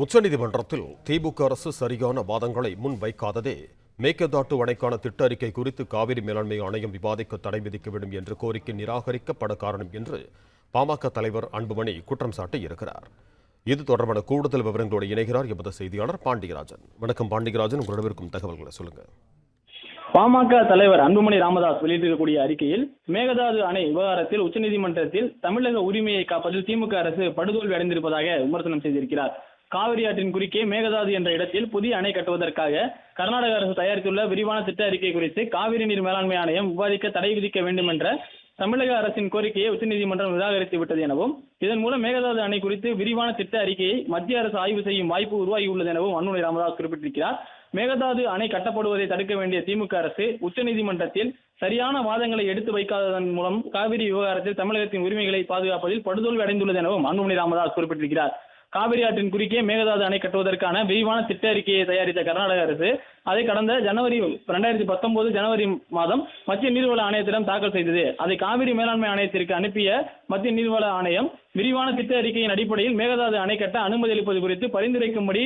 உச்சநீதிமன்றத்தில் திமுக அரசு சரியான வாதங்களை முன்வைக்காததே மேகதாட்டு அணைக்கான திட்ட அறிக்கை குறித்து காவிரி மேலாண்மை ஆணையம் விவாதிக்க தடை விதிக்க வேண்டும் என்ற கோரிக்கை நிராகரிக்கப்பட காரணம் என்று பாமக தலைவர் அன்புமணி குற்றம் சாட்டியிருக்கிறார். இது தொடர்பான கூடுதல் விவரங்களோடு இணைகிறார் எமது செய்தியாளர் பாண்டியராஜன். வணக்கம் பாண்டியராஜன், உங்களிடம் இருக்கும் தகவல்களை சொல்லுங்க. பாமக தலைவர் அன்புமணி ராமதாஸ் வெளியிட்டிருக்கக்கூடிய அறிக்கையில் மேகதாது அணை விவகாரத்தில் உச்சநீதிமன்றத்தில் தமிழக உரிமையை காப்பதில் திமுக அரசு படுதோல்வி அடைந்திருப்பதாக விமர்சனம் செய்திருக்கிறார். காவிரி ஆற்றின் குறுக்கே மேகதாது என்ற இடத்தில் புதிய அணை கட்டுவதற்காக கர்நாடக அரசு தயாரித்துள்ள விரிவான திட்ட அறிக்கை குறித்து காவிரி நீர் மேலாண்மை ஆணையம் விவாதிக்க தடை விதிக்க வேண்டும் என்ற தமிழக அரசின் கோரிக்கையை உச்சநீதிமன்றம் நிராகரித்து விட்டது எனவும், இதன் மூலம் மேகதாது அணை குறித்து விரிவான திட்ட அறிக்கையை மத்திய அரசு ஆய்வு செய்யும் வாய்ப்பு உருவாகியுள்ளது எனவும் அன்புமணி ராமதாஸ் குறிப்பிட்டிருக்கிறார். மேகதாது அணை கட்டப்படுவதை தடுக்க வேண்டிய திமுக அரசு உச்சநீதிமன்றத்தில் சரியான வாதங்களை எடுத்து வைக்காததன் மூலம் காவிரி விவகாரத்தில் தமிழகத்தின் உரிமைகளை பாதுகாப்பதில் படுதோல்வி அடைந்துள்ளது எனவும் அன்புமணி ராமதாஸ் குறிப்பிட்டிருக்கிறார். காவிரி ஆற்றின் குறுக்கே மேகதாது அணை கட்டுவதற்கான விரிவான திட்ட அறிக்கையை தயாரித்த கர்நாடக அரசு அதை கடந்த 2019 ஜனவரி மாதம் மத்திய நீர்வள ஆணையத்திடம் தாக்கல் செய்தது. அதை காவிரி மேலாண்மை ஆணையத்திற்கு அனுப்பிய மத்திய நீர்வள ஆணையம் விரிவான திட்ட அறிக்கையின் அடிப்படையில் மேகதாது அணை கட்ட அனுமதி அளிப்பது குறித்து பரிந்துரைக்கும்படி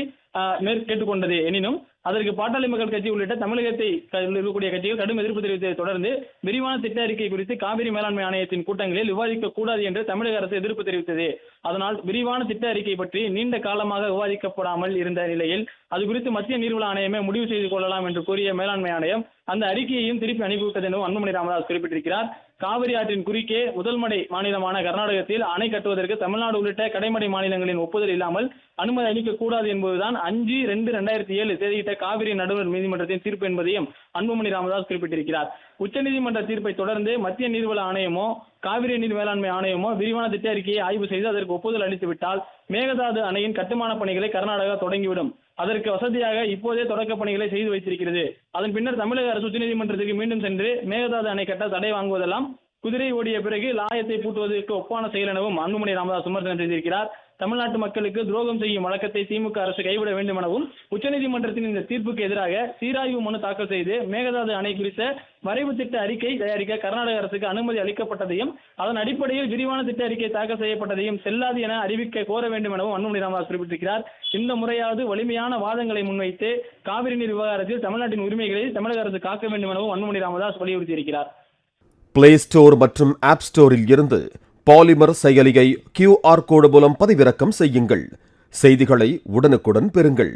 கேட்டுக்கொண்டது. எனினும் அதற்கு பாட்டாளி மக்கள் கட்சி உள்ளிட்ட தமிழகத்தை இருக்கக்கூடிய கட்சிகள் கடும் எதிர்ப்பு தெரிவித்ததை தொடர்ந்து விரிவான திட்ட அறிக்கை குறித்து காவிரி மேலாண்மை ஆணையத்தின் கூட்டங்களில் விவாதிக்க கூடாது என்று தமிழக அரசு எதிர்ப்பு தெரிவித்தது. அதனால் விரிவான திட்ட அறிக்கை பற்றி நீண்ட காலமாக விவாதிக்கப்படாமல் இருந்த நிலையில் அது குறித்து மத்திய நீர்வள ஆணையமே முடிவு செய்து கொள்ளலாம் என்று கூறிய மேலாண்மை ஆணையம் அந்த அறிக்கையையும் திருப்பி அனுப்பிவிட்டது எனவும் அன்புமணி ராமதாஸ் குறிப்பிட்டிருக்கிறார். காவிரி ஆற்றின் குறுக்கே முதல்மடை மாநிலமான கர்நாடகத்தில் அணை கட்டுவதற்கு தமிழ்நாடு உள்ளிட்ட கடைமடை மாநிலங்களின் ஒப்புதல் இல்லாமல் அனுமதி அளிக்கக்கூடாது என்பதுதான் 5/2/2007 தேதியிட்ட காவிரி நடுவர் நீதிமன்றத்தின் தீர்ப்பு என்பதையும் அன்புமணி ராமதாஸ் குறிப்பிட்டிருக்கிறார். உச்சநீதிமன்ற தீர்ப்பை தொடர்ந்து மத்திய நீர்வள ஆணையமோ காவிரி நீர் மேலாண்மை ஆணையமோ விரிவான திட்ட அறிக்கையை ஆய்வு செய்து அதற்கு ஒப்புதல் அளித்துவிட்டால் மேகதாது அணையின் கட்டுமான பணிகளை கர்நாடகா தொடங்கிவிடும். அதற்கு வசதியாக இப்போதே தொடக்க பணிகளை செய்து வைத்திருக்கிறது. அதன் பின்னர் தமிழக அரசு உச்சநீதிமன்றத்துக்கு மீண்டும் சென்று மேகதாது அணை கட்ட தடை வாங்குவதெல்லாம் குதிரை ஓடிய பிறகு லாயத்தை பூட்டுவதற்கு ஒப்பான செயல் எனவும் அன்புமணி ராமதாஸ் விமர்சனம் செய்திருக்கிறார். தமிழ்நாட்டு மக்களுக்கு துரோகம் செய்யும் வழக்கத்தை திமுக அரசு கைவிட வேண்டும் எனவும் உச்சநீதிமன்றத்தின் இந்த தீர்ப்புக்கு எதிராக சீராய்வு மனு தாக்கல் செய்து மேகதாது அணை குறித்த வரைவு திட்ட அறிக்கை தயாரிக்க கர்நாடக அரசுக்கு அனுமதி அளிக்கப்பட்டதையும் அதன் அடிப்படையில் விரிவான திட்ட அறிக்கை தாக்கல் செய்யப்பட்டதையும் செல்லாது என அறிவிக்க கோர வேண்டும் எனவும் அன்புமணி ராமதாஸ் குறிப்பிட்டிருக்கிறார். இந்த முறையாவது வலிமையான வாதங்களை முன்வைத்து காவிரி நீர் விவகாரத்தில் தமிழ்நாட்டின் உரிமைகளை தமிழக அரசு காக்க வேண்டும் எனவும் அன்புமணி ராமதாஸ் வலியுறுத்தியிருக்கிறார். பிளே ஸ்டோர் மற்றும் ஆப் ஸ்டோரில் இருந்து பாலிமர் செயலியை QR கோடு மூலம் பதிவிறக்கம் செய்யுங்கள். செய்திகளை உடனுக்குடன் பெறுங்கள்.